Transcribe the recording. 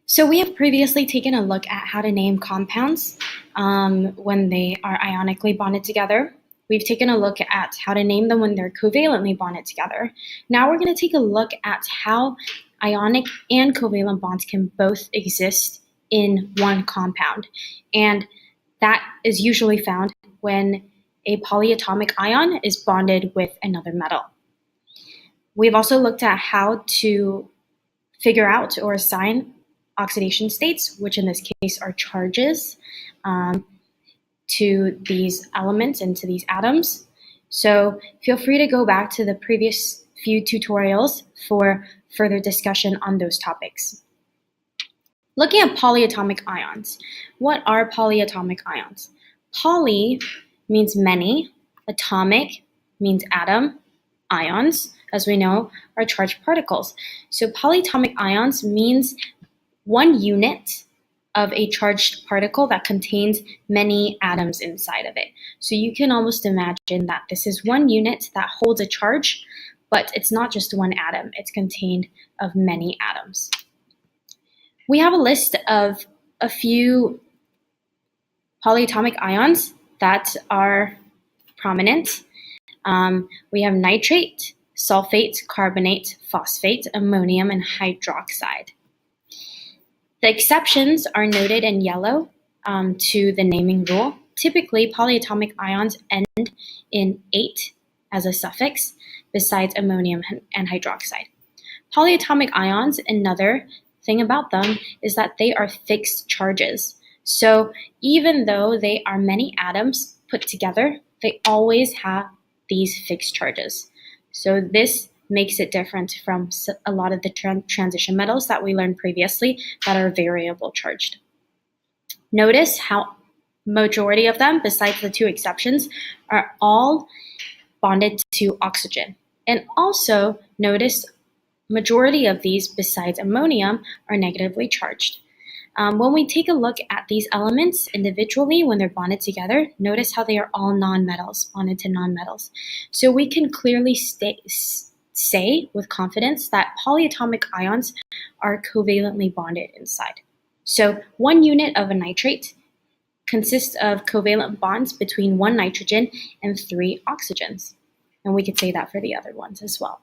So we have previously taken a look at how to name compounds when they are ionically bonded together. We've taken a look at how to name them when they're covalently bonded together. Now we're going to take a look at how ionic and covalent bonds can both exist in one compound. And that is usually found when a polyatomic ion is bonded with another metal. We've also looked at how to figure out or assign oxidation states, which in this case are charges, to these elements and to these atoms. So feel free to go back to the previous few tutorials for further discussion on those topics. Looking at polyatomic ions. What are polyatomic ions? Poly means many, atomic means atom, ions, as we know, are charged particles. So polyatomic ions means one unit of a charged particle that contains many atoms inside of it. So you can almost imagine that this is one unit that holds a charge, but it's not just one atom, it's contained of many atoms. We have a list of a few polyatomic ions that are prominent. We have nitrate, sulfate, carbonate, phosphate, ammonium, and hydroxide. The exceptions are noted in yellow to the naming rule. Typically, polyatomic ions end in "ate" as a suffix, besides ammonium and hydroxide. Polyatomic ions, another thing about them is that they are fixed charges. So even though they are many atoms put together, they always have these fixed charges. So this makes it different from a lot of the transition metals that we learned previously that are variable charged. Notice how majority of them, besides the two exceptions, are all bonded to oxygen. And also notice majority of these, besides ammonium, are negatively charged. When we take a look at these elements individually when they're bonded together, notice how they are all nonmetals, bonded to nonmetals. So we can clearly say with confidence that polyatomic ions are covalently bonded inside. So one unit of a nitrate consists of covalent bonds between one nitrogen and 3 oxygens. And we could say that for the other ones as well.